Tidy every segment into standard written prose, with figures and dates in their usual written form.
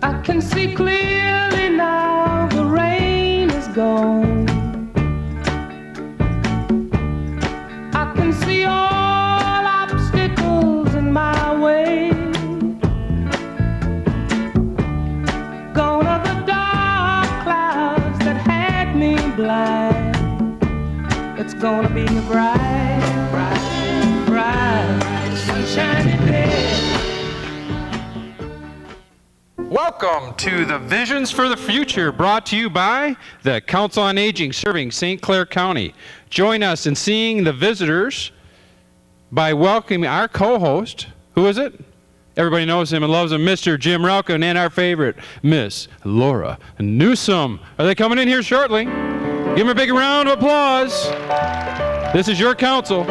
I can see clearly now, the rain is gone. I can see all obstacles in my way. Gone are the dark clouds that had me blind. It's gonna be a bright, bright, bright, sunshiny day. Welcome to the Visions for the Future, brought to you by the Council on Aging, serving St. Clair County. Join us in seeing the visitors by welcoming our co-host. Who is it? Everybody knows him and loves him, Mr. Jim Ralkin, and our favorite, Miss Laura Newsom. Are they coming in here shortly? Give them a big round of applause. This is your council.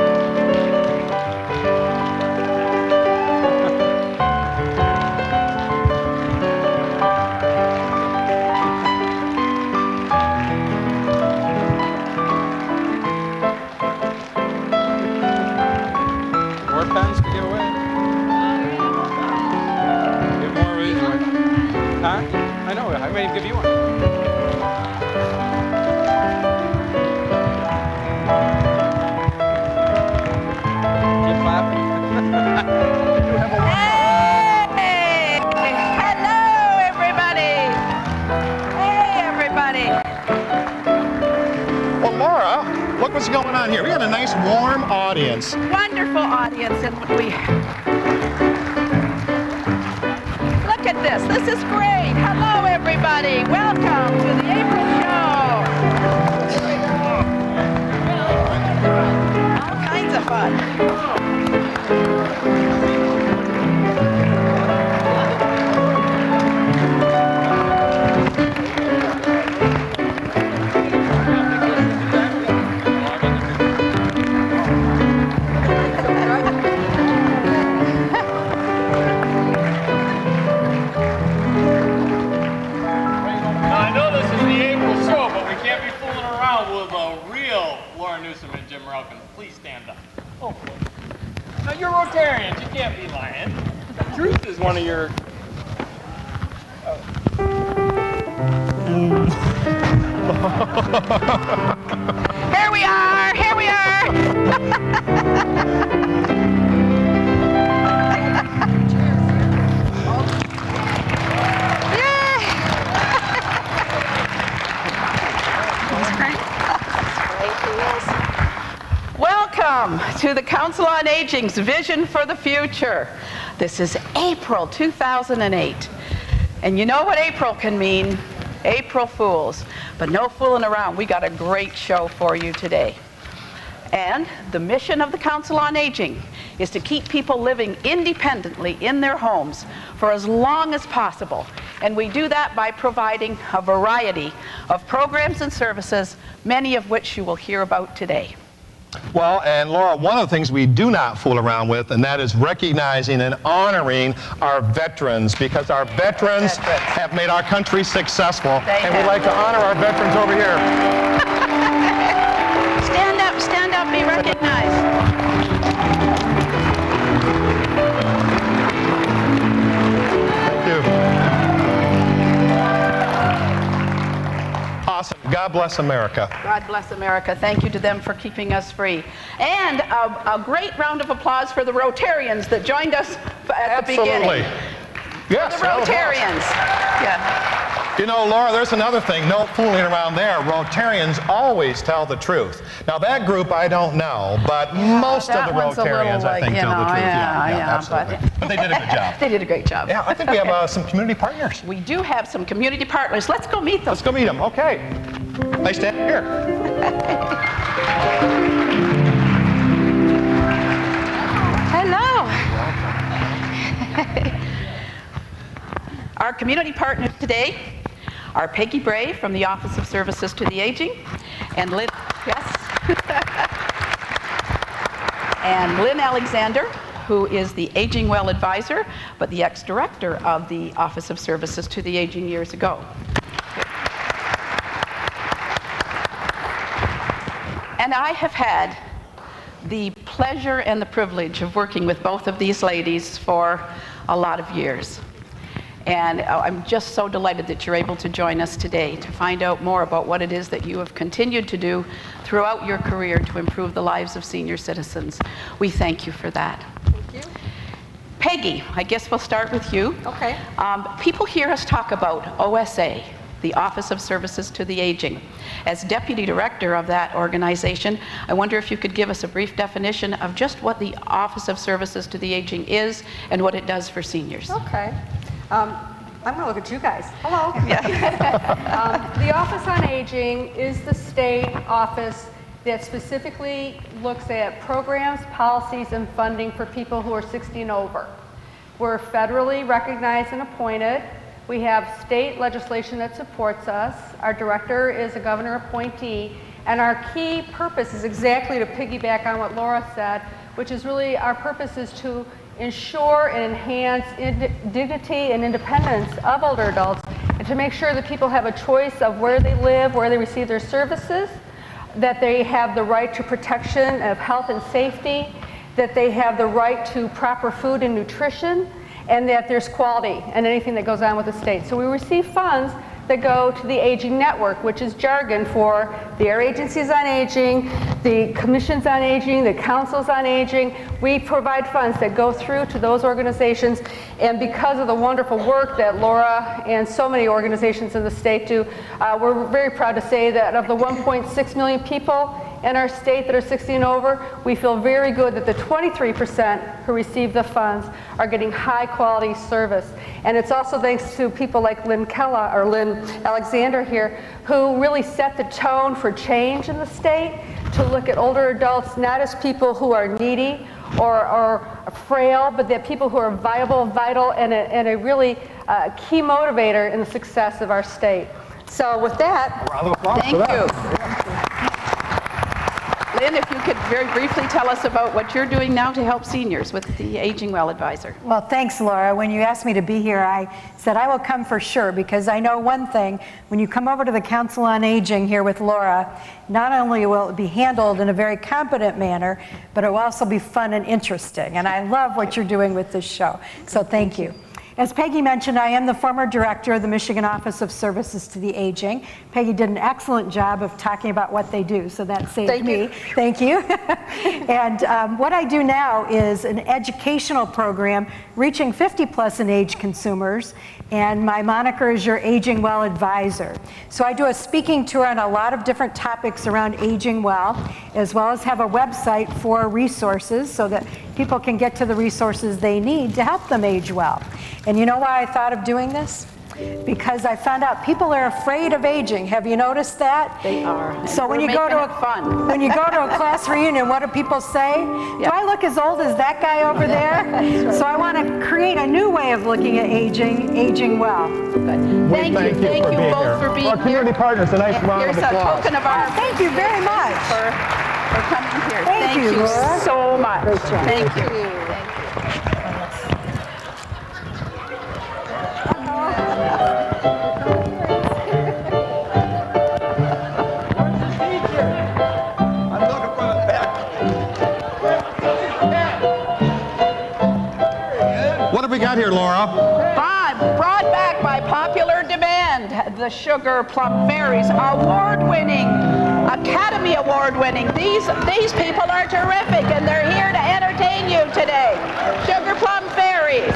More pens to give away. Give more away. Huh? I know. I may give you one. Hey! Hello, everybody! Hey, everybody! Well, Laura, look what's going on here. We got a nice warm audience. Wonderful audience, and we... Look at this. This is great. Hello, everybody. Welcome to the April show. All kinds of fun. Please stand up. Oh, now you're Rotarians. You can't be lying. Truth is one of your... Here we are! Here we are! Welcome to the Council on Aging's Vision for the Future. This is April 2008. And you know what April can mean? April Fools. But no fooling around. We got a great show for you today. And the mission of the Council on Aging is to keep people living independently in their homes for as long as possible. And we do that by providing a variety of programs and services, many of which you will hear about today. Well, and Laura, one of the things we do not fool around with, and that is recognizing and honoring our veterans, because our veterans have made our country successful, and we'd like to honor our veterans over here. Stand up, be recognized. Thank you. Awesome. God bless America. God bless America. Thank you to them for keeping us free. And a great round of applause for the Rotarians that joined us at the beginning. Yes, the Rotarians. Yeah. You know, Laura, there's another thing. No fooling around there. Rotarians always tell the truth. Now, that group I don't know, but most of the Rotarians, I think, tell the truth. Yeah, absolutely. But they did a good job. They did a great job. Yeah, I think we have some community partners. We do have some community partners. Let's go meet them. Let's go meet them. Okay. They stand here. Hello. Our community partners today are Peggy Bray from the Office of Services to the Aging, and Lynn, and Lynn Alexander, who is the Aging Well Advisor, but the ex-director of the Office of Services to the Aging years ago. And I have had the pleasure and the privilege of working with both of these ladies for a lot of years. And I'm just so delighted that you're able to join us today to find out more about what it is that you have continued to do throughout your career to improve the lives of senior citizens. We thank you for that. Thank you. Peggy, I guess we'll start with you. Okay. People hear us talk about OSA, the Office of Services to the Aging. As Deputy Director of that organization, I wonder if you could give us a brief definition of just what the Office of Services to the Aging is and what it does for seniors. Okay. I'm going to look at you guys. Hello. The Office on Aging is the state office that specifically looks at programs, policies, and funding for people who are 60 and over. We're federally recognized and appointed. We have state legislation that supports us. Our director is a governor appointee. And our key purpose is exactly to piggyback on what Laura said, which is really our purpose is to ensure and enhance dignity and independence of older adults, and to make sure that people have a choice of where they live, where they receive their services, that they have the right to protection of health and safety, that they have the right to proper food and nutrition, and that there's quality and anything that goes on with the state. So we receive funds that go to the Aging Network, which is jargon for the Air Agencies on Aging, the Commissions on Aging, the Councils on Aging. We provide funds that go through to those organizations, and because of the wonderful work that Laura and so many organizations in the state do, we're very proud to say that of the 1.6 million people in our state that are 60 and over, we feel very good that the 23% who receive the funds are getting high quality service. And it's also thanks to people like Lynn Alexander here, who really set the tone for change in the state, to look at older adults not as people who are needy or frail, but they're people who are viable, vital, and a really key motivator in the success of our state. So with that, Thank you. Lynn, if you could very briefly tell us about what you're doing now to help seniors with the Aging Well Advisor. Well, thanks, Laura. When you asked me to be here, I said I will come for sure, because I know one thing: when you come over to the Council on Aging here with Laura, not only will it be handled in a very competent manner, but it will also be fun and interesting. And I love what you're doing with this show. So thank you. As Peggy mentioned, I am the former director of the Michigan Office of Services to the Aging. Peggy did an excellent job of talking about what they do, so that saved me. Thank you. And what I do now is an educational program reaching 50+ in age consumers, and my moniker is your Aging Well Advisor. So I do a speaking tour on a lot of different topics around aging well, as well as have a website for resources so that people can get to the resources they need to help them age well. And you know why I thought of doing this? Because I found out people are afraid of aging. Have you noticed that? They are. So when you go to when you go to a class reunion, what do people say? Do I look as old as that guy over there? So I want to create a new way of looking at aging well. Good. Thank you both for being here. Our community partners, a nice round of Here's a applause. token of our Thank you very much. for coming here. Thank you, Laura. so much. Great job. Thank you. What have we got here, Laura? Brought back by popular demand, the Sugar Plum Fairies, award-winning, Academy Award-winning. These people are terrific, and they're here to entertain you today. Sugar Plum Fairies.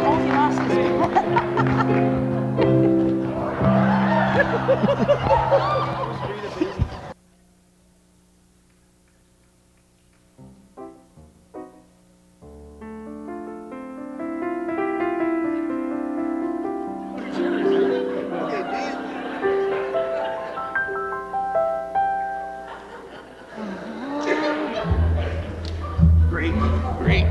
Oh, he lost his Great.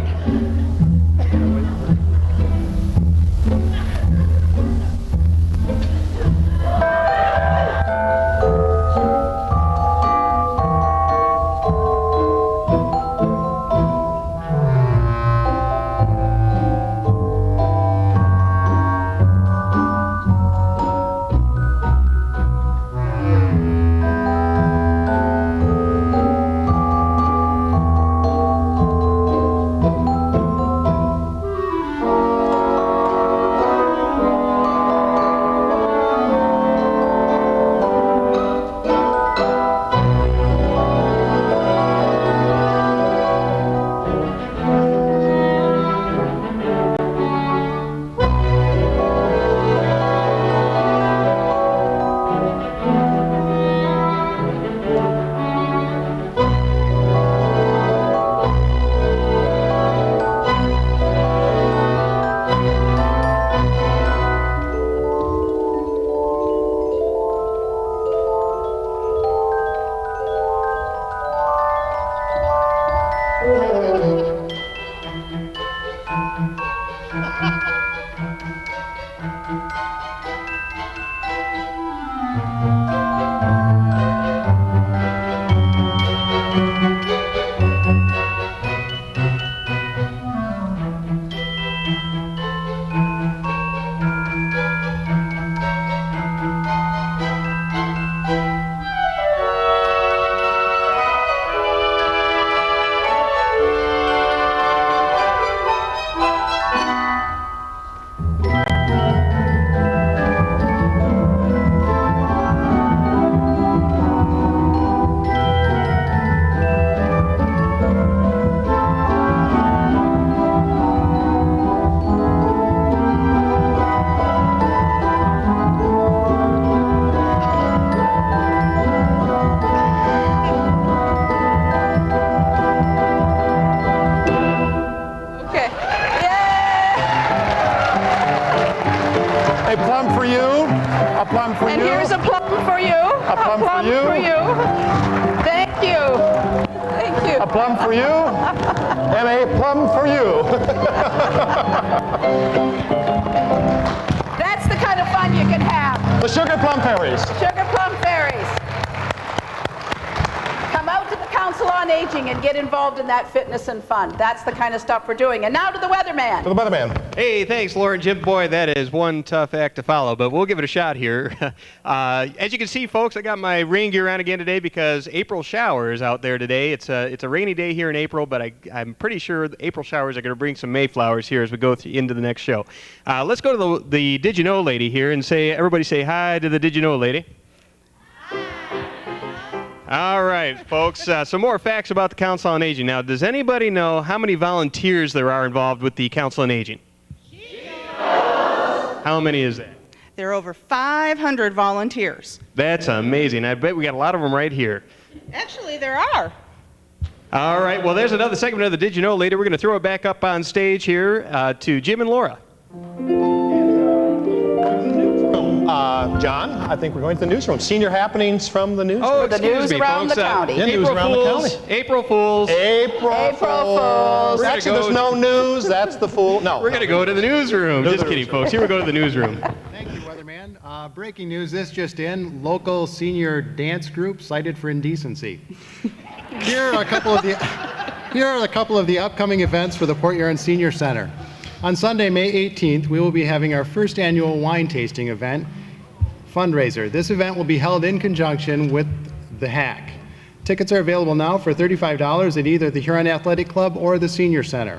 Okay. Yay! A plum for you. A plum for And you. here's a plum for you. A plum for you. Thank you. Thank you. A plum for you. And a plum for you. That's the kind of fun you can have. The Sugar Plum Fairies. Sugar Plum Fairies. Come out to the Council on Aging and get involved in that fitness and fun. That's the kind of stuff we're doing. And now to the weatherman. To the weatherman. Hey, thanks, Lauren. Jim, boy, that is one tough act to follow, but we'll give it a shot here. As you can see, folks, I got my rain gear on again today because April showers out there today. It's a rainy day here in April, but I'm pretty sure the April showers are going to bring some Mayflowers here as we go into the next show. Let's go to the Did You Know lady here and everybody say hi to the Did You Know lady. All right, folks, some more facts about the Council on Aging. Now, does anybody know how many volunteers there are involved with the Council on Aging? How many is that? There are over 500 volunteers. That's amazing. I bet we got a lot of them right here. Actually, there are. All right, well, there's another segment of the Did You Know later. We're going to throw it back up on stage here to Jim and Laura. John, I think we're going to the newsroom. Senior happenings from the newsroom. Oh, The news around the county. Yeah, news around the county. April Fools. April Fools. We're Actually, gonna there's no news. That's the fool. No. We're going to go to the newsroom. To the Just kidding, newsroom. folks. Here we go to the newsroom. Thank you, Weatherman. Breaking news, this just in. Local senior dance group cited for indecency. Here are a couple of the upcoming events for the Port Huron Senior Center. On Sunday, May 18th, we will be having our first annual wine tasting event fundraiser. This event will be held in conjunction with the Hack. Tickets are available now for $35 at either the Huron Athletic Club or the Senior Center.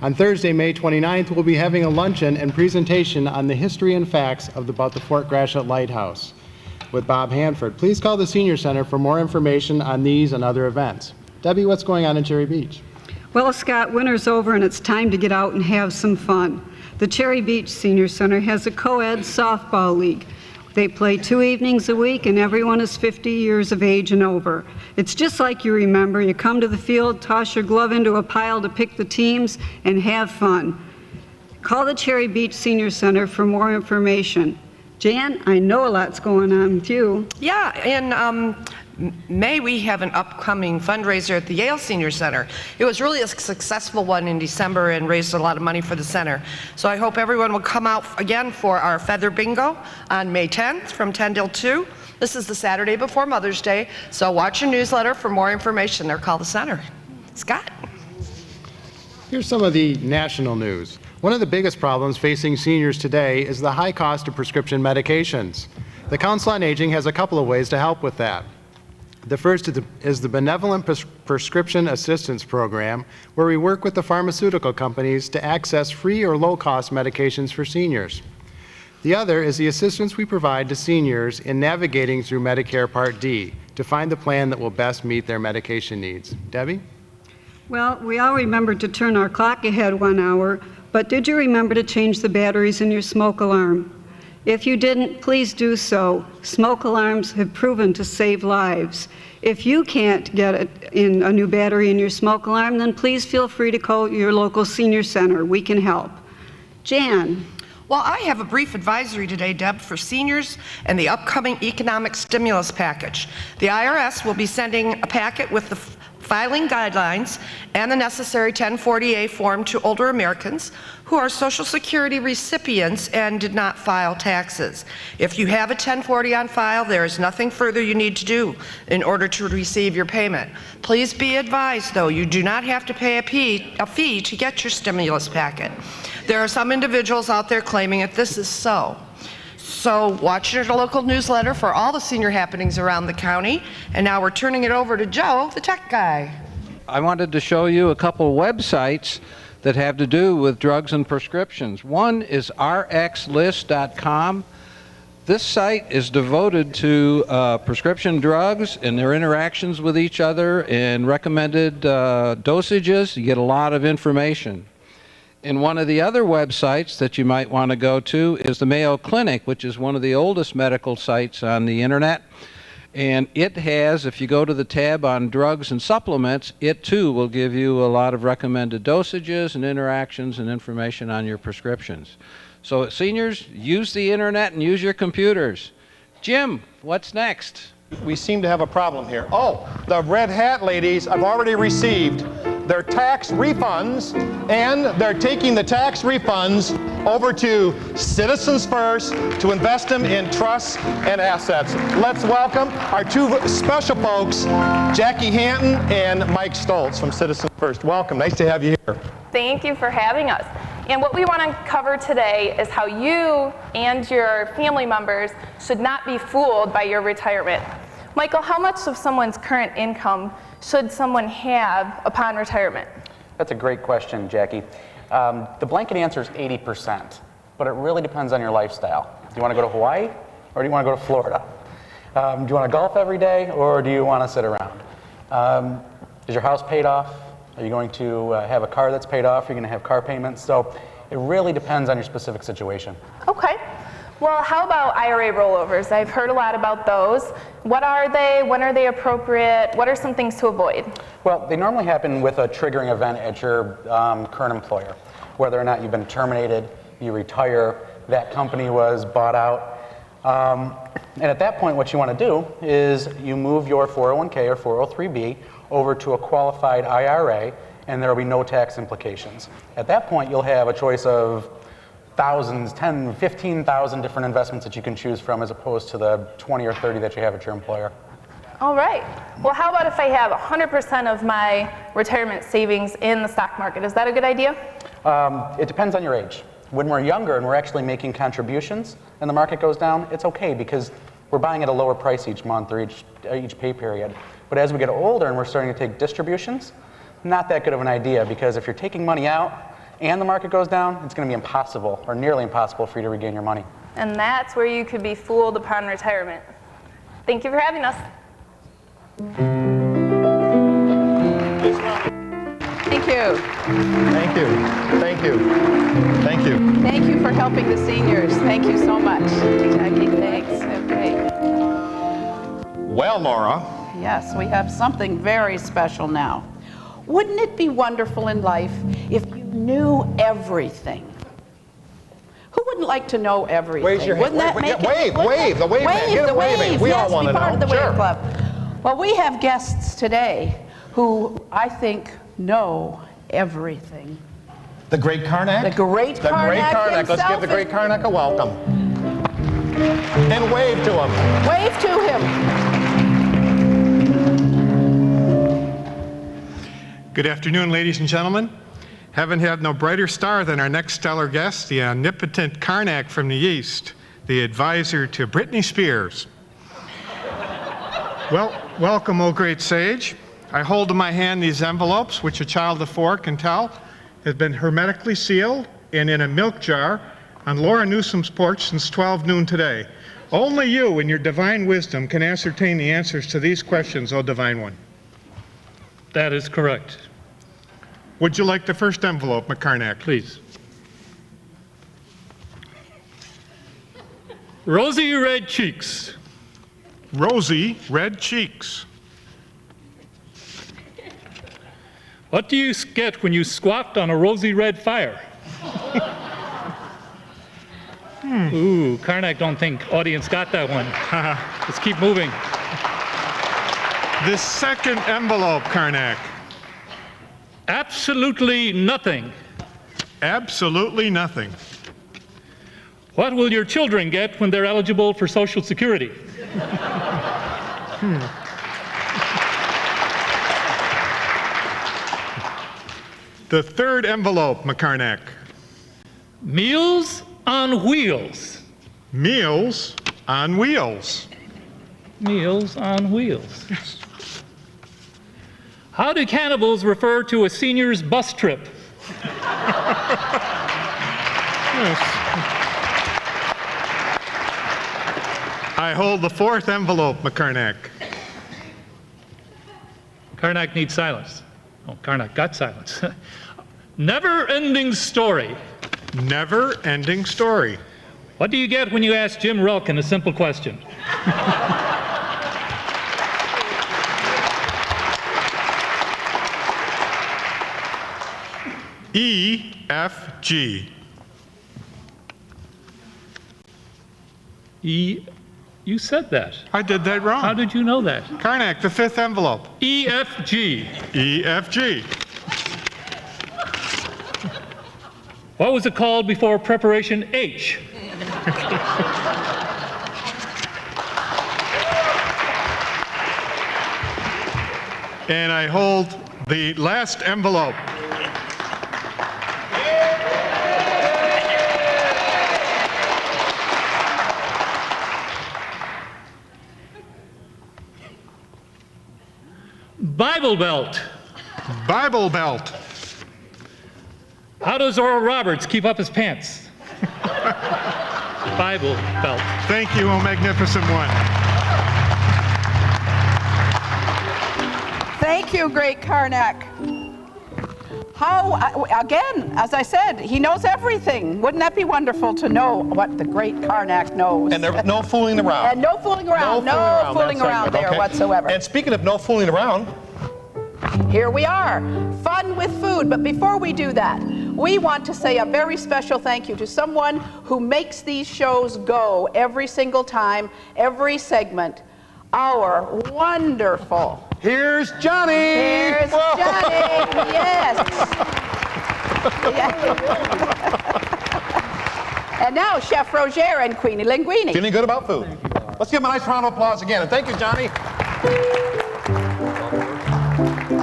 On Thursday, May 29th, we'll be having a luncheon and presentation on the history and facts about the Fort Gratiot Lighthouse with Bob Hanford. Please call the Senior Center for more information on these and other events. Debbie, what's going on in Cherry Beach? Well, Scott, winter's over and it's time to get out and have some fun. The Cherry Beach Senior Center has a co-ed softball league. They play 2 evenings a week and everyone is 50 years of age and over. It's just like you remember. You come to the field, toss your glove into a pile to pick the teams, and have fun. Call the Cherry Beach Senior Center for more information. Jan, I know a lot's going on with you. Yeah, in May we have an upcoming fundraiser at the Yale Senior Center. It was really a successful one in December and raised a lot of money for the center. So I hope everyone will come out again for our Feather Bingo on May 10th from 10 till 2. This is the Saturday before Mother's Day, so watch your newsletter for more information or call the center. Scott? Here's some of the national news. One of the biggest problems facing seniors today is the high cost of prescription medications. The Council on Aging has a couple of ways to help with that. The first is the Benevolent Prescription Assistance Program, where we work with the pharmaceutical companies to access free or low-cost medications for seniors. The other is the assistance we provide to seniors in navigating through Medicare Part D to find the plan that will best meet their medication needs. Debbie? Well, we all remembered to turn our clock ahead 1 hour, but did you remember to change the batteries in your smoke alarm? If you didn't, please do so. Smoke alarms have proven to save lives. If you can't get a new battery in your smoke alarm, then please feel free to call your local senior center. We can help. Jan. Well, I have a brief advisory today, Deb, for seniors and the upcoming economic stimulus package. The IRS will be sending a packet with the filing guidelines, and the necessary 1040A form to older Americans who are Social Security recipients and did not file taxes. If you have a 1040 on file, there is nothing further you need to do in order to receive your payment. Please be advised, though, you do not have to pay a fee to get your stimulus packet. There are some individuals out there claiming that this is so. So watch your local newsletter for all the senior happenings around the county. And now we're turning it over to Joe, the tech guy. I wanted to show you a couple websites that have to do with drugs and prescriptions. One is rxlist.com. This site is devoted to prescription drugs and their interactions with each other and recommended dosages. You get a lot of information. And one of the other websites that you might want to go to is the Mayo Clinic, which is one of the oldest medical sites on the internet. And it has, if you go to the tab on drugs and supplements, it too will give you a lot of recommended dosages and interactions and information on your prescriptions. So seniors, use the internet and use your computers. Jim, what's next? We seem to have a problem here. Oh, the Red Hat ladies have already received their tax refunds, and they're taking the tax refunds over to Citizens First to invest them in trusts and assets. Let's welcome our two special folks, Jackie Hanton and Mike Stoltz from Citizens First. Welcome, nice to have you here. Thank you for having us. And what we want to cover today is how you and your family members should not be fooled by your retirement. Michael, how much of someone's current income should someone have upon retirement? That's a great question, Jackie. The blanket answer is 80%, but it really depends on your lifestyle. Do you want to go to Hawaii or do you want to go to Florida? Do you want to golf every day or do you want to sit around? Is your house paid off? Are you going to have a car that's paid off? Are you going to have car payments? So it really depends on your specific situation. Okay. Well, how about IRA rollovers? I've heard a lot about those. What are they? When are they appropriate? What are some things to avoid? Well, they normally happen with a triggering event at your current employer. Whether or not you've been terminated, you retire, that company was bought out. And at that point, what you want to do is you move your 401k or 403b over to a qualified IRA, and there will be no tax implications. At that point, you'll have a choice of thousands, 10, 15,000 different investments that you can choose from as opposed to the 20 or 30 that you have at your employer. All right. Well, how about if I have 100% of my retirement savings in the stock market? Is that a good idea? It depends on your age. When we're younger and we're actually making contributions and the market goes down, it's okay because we're buying at a lower price each month or each pay period. But as we get older and we're starting to take distributions, not that good of an idea because if you're taking money out and the market goes down, it's going to be impossible or nearly impossible for you to regain your money. And that's where you could be fooled upon retirement. Thank you for having us. Thank you. Thank you. Thank you. Thank you. Thank you for helping the seniors. Thank you so much. Jackie, thanks. Okay. Well, Laura. Yes, we have something very special now. Wouldn't it be wonderful in life if you knew everything? Who wouldn't like to know everything? Raise your hand. Wouldn't that make wave, it? wave, the wave man. Get the a waving. wave. We Yes, all want be to part know. of the Sure. Wave Club. Well, we have guests today who I think know everything. The great Karnak? The great The Karnak great Karnak. Let's himself give the great Karnak a welcome. And wave to him. Wave to him. Good afternoon, ladies and gentlemen. Haven't had no brighter star than our next stellar guest, the omnipotent Karnak from the East, the advisor to Britney Spears. Well, welcome, O great sage. I hold in my hand these envelopes, which a child of 4 can tell, have been hermetically sealed and in a milk jar on Laura Newsom's porch since 12 noon today. Only you, in your divine wisdom, can ascertain the answers to these questions, O Divine One. That is correct. Would you like the first envelope, McCarnack? Please. Rosy red cheeks. Rosy red cheeks. What do you get when you squat on a rosy red fire? Ooh, Karnak don't think audience got that one. Let's keep moving. The second envelope, Karnak. Absolutely nothing. Absolutely nothing. What will your children get when they're eligible for Social Security? The third envelope, McCarnack. Meals on Wheels. Meals on Wheels. Meals on Wheels. How do cannibals refer to a senior's bus trip? I hold the fourth envelope, McCarnack. Karnak needs silence. Oh, Karnak got silence. Never-ending story. Never-ending story. What do you get when you ask Jim Relkin a simple question? EFG. You said that. I did that wrong. How did you know that? Karnak, the fifth envelope. EFG. EFG. What was it called before preparation H? And I hold the last envelope. Bible Belt. Bible Belt. How does Oral Roberts keep up his pants? Bible Belt. Thank you, O Magnificent One. Thank you, great Karnak. How, again, as I said, he knows everything. Wouldn't that be wonderful to know what the great Karnak knows? And there's no fooling around. And no fooling around. No fooling around there whatsoever. And speaking of no fooling around, here we are, fun with food. But before we do that, we want to say a very special thank you to someone who makes these shows go every single time, every segment. Our wonderful. Here's Johnny. Here's Johnny. Yes. And now Chef Roger and Queenie Linguini. Feeling good about food. Let's give him a nice round of applause again. And thank you, Johnny.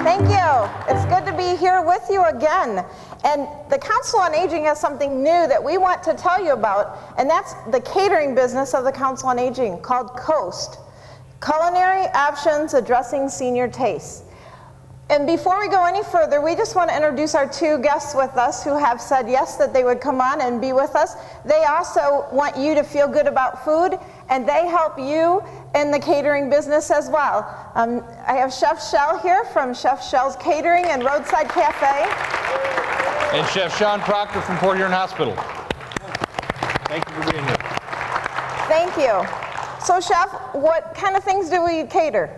Thank you. It's good to be here with you again. And the Council on Aging has something new that we want to tell you about, and that's the catering business of the Council on Aging called COAST. Culinary Options Addressing Senior Tastes. And before we go any further, we just want to introduce our two guests with us who have said yes that they would come on and be with us. They also want you to feel good about food, and they help you in the catering business as well. I have Chef Shell here from Chef Shell's Catering and Roadside Cafe. And Chef Sean Proctor from Port Huron Hospital. Thank you for being here. Thank you. So, Chef, what kind of things do we cater?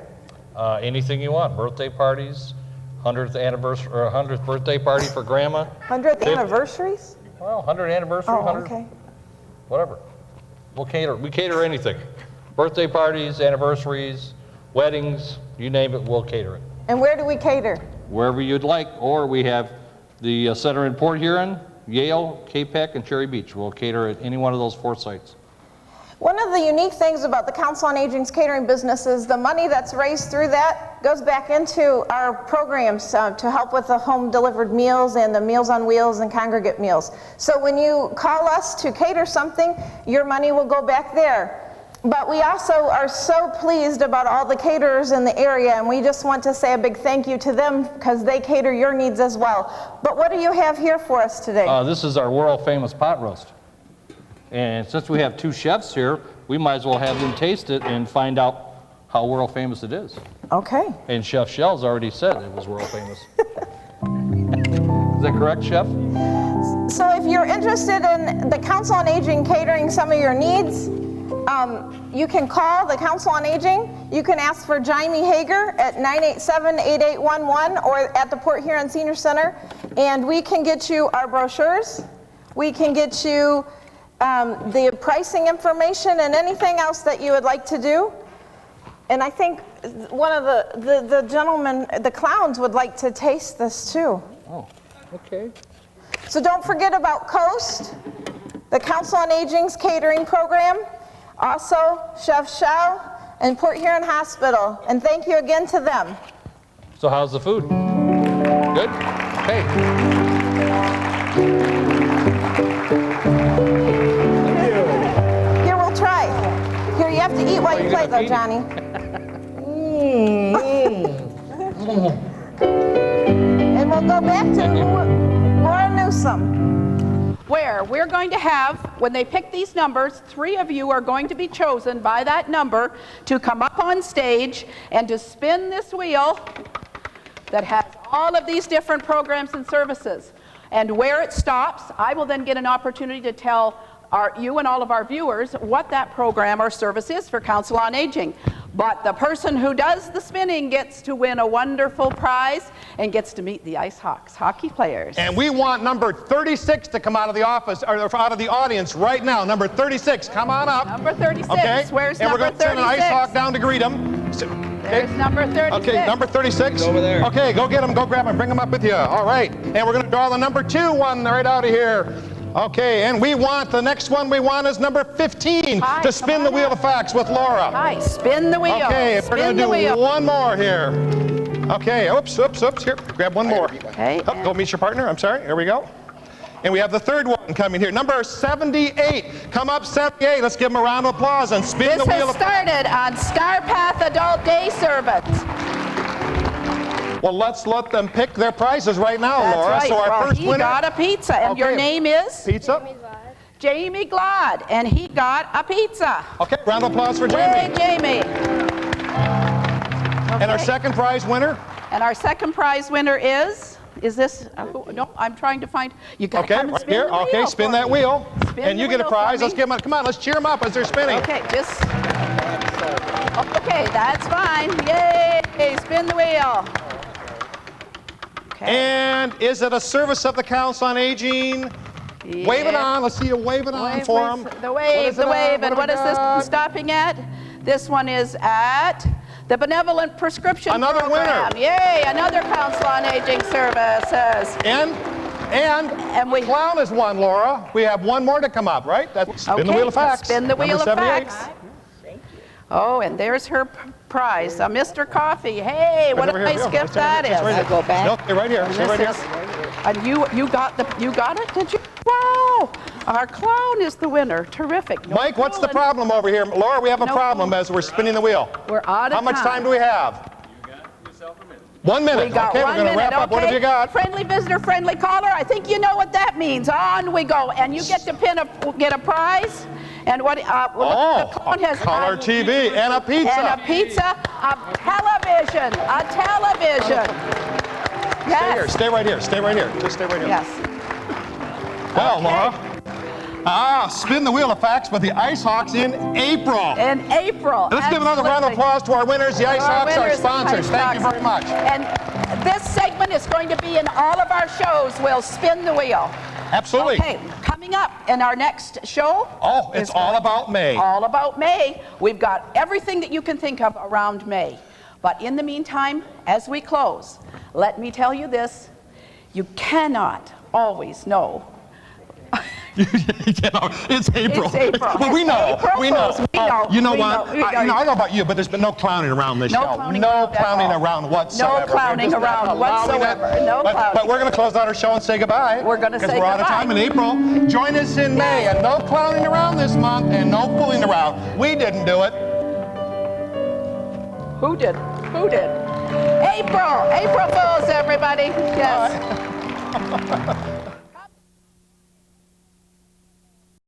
Anything you want. Birthday parties, 100th anniversary or 100th birthday party for Grandma. 100th anniversaries? Well, 100th anniversary, Oh, 100, okay. whatever. We'll cater. We cater anything. Birthday parties, anniversaries, weddings, you name it, we'll cater it. And where do we cater? Wherever you'd like, or we have the center in Port Huron, Yale, Capac, and Cherry Beach. We'll cater at any one of those 4 sites. One of the unique things about the Council on Aging's catering business is the money that's raised through that goes back into our programs to help with the home delivered meals and the Meals on Wheels and congregate meals. So when you call us to cater something, your money will go back there. But we also are so pleased about all the caterers in the area, and we just want to say a big thank you to them because they cater your needs as well. But what do you have here for us today? This is our world famous pot roast. And since we have 2 chefs here, we might as well have them taste it and find out how world famous it is. Okay. And Chef Shell's already said it was world famous. Is that correct, Chef? So if you're interested in the Council on Aging catering some of your needs, you can call the Council on Aging. You can ask for Jaime Hager at 987-8811 or at the Port Huron Senior Center, and we can get you our brochures. We can get you the pricing information and anything else that you would like to do. And I think one of the gentlemen, the clowns, would like to taste this too. Oh, okay. So don't forget about Coast, the Council on Aging's catering program, also Chef Shao and Port Huron Hospital. And thank you again to them. So how's the food? Good? Okay. Here, we'll try. Here, you have to eat while you play though, Johnny. And we'll go back to Laura Newsom. Where we're going to have, when they pick these numbers, 3 of you are going to be chosen by that number to come up on stage and to spin this wheel that has all of these different programs and services. And where it stops, I will then get an opportunity to tell you and all of our viewers what that program or service is for Council on Aging. But the person who does the spinning gets to win a wonderful prize and gets to meet the Ice Hawks hockey players. And we want number 36 to come out of the office, or out of the audience right now. Number 36, come on up. Number 36, okay? Where's and number 36? And we're going to send an Ice Hawk down to greet him. There's number 36. Okay, number 36. Over there. Okay, go get him, go grab him, bring him up with you. All right, and we're going to draw the number 2 one right out of here. Okay, and we want, the next one we want is number 15 to spin the wheel of facts with Laura. Hi, spin the wheel. Okay, we're going to do one more here. Okay, oops, here, grab one more. Okay. Go meet your partner, I'm sorry, here we go. And we have the third one coming here, number 78. Come up, 78, let's give them a round of applause and spin the wheel of facts. This has started on Star Path Adult Day Service. Well, let's let them pick their prizes right now, That's Laura. right. So our first he winner. got a pizza, and your name is? Pizza. Jamie Glad, and he got a pizza. Okay, round of applause for Jamie. Yay, Jamie. And our second prize winner? And our second prize winner is this, no, I'm trying to find, you got to come and right spin here. the wheel Okay, spin that wheel. Spin And the you get a wheel prize. for Let's me. give them, come on, let's cheer them up as they're spinning. Okay, just, okay, that's fine. Yay, spin the wheel. Okay. And is it a service of the Council on Aging? Yeah. Wave it on. Let's see you wave it on for them. The wave, the wave. And what is this one stopping at? This one is at the Benevolent Prescription Another Program. winner. Yay, another Council on Aging services. And we clown is one, Laura. We have one more to come up, right? That's spin the wheel of facts. Spin the wheel Number of 78. facts. Oh, and there's her prize, Mr. Coffee. Hey, what a nice gift that is. I go back. No, stay right here. Stay right here. And you got it? Did you? Wow! Our clown is the winner. Terrific. No Mike, what's the fooling. problem over here? Laura, we have a problem as we're spinning the wheel. We're out of How much time do we have? 1 minute. We got okay, 1 we're going to minute. wrap up. What have you got? Friendly visitor, friendly caller. I think you know what that means. On we go, and you get to get a prize. And what? The clown has color TV and a pizza. And a pizza, a television, Yes. Stay here. Stay right here. Stay right here. Just stay right here. Yes. Well, Laura. Spin the wheel of facts with the Ice Hawks in April. In April. Let's give another round of applause to our winners, the Ice Hawks, our sponsors. Thank you very much. And this segment is going to be in all of our shows. We'll spin the wheel. Absolutely. Okay, coming up in our next show. Oh, it's all about May. All about May. We've got everything that you can think of around May. But in the meantime, as we close, let me tell you this. You cannot always know. It's April. It's April. But we know. April We know. Fools. We know. You know We what? know. We know. I don't know about you, but there's been no clowning around this No show. clowning No around at clowning all. around whatsoever. No clowning We're just not around allowing whatsoever. it. No clowning. But we're going to close out our show and say goodbye. We're going to say Because we're out of time in April. Join us in May. And no clowning around this month and no fooling around. We didn't do it. Who did? Who did? April. April Fools, everybody. Yes.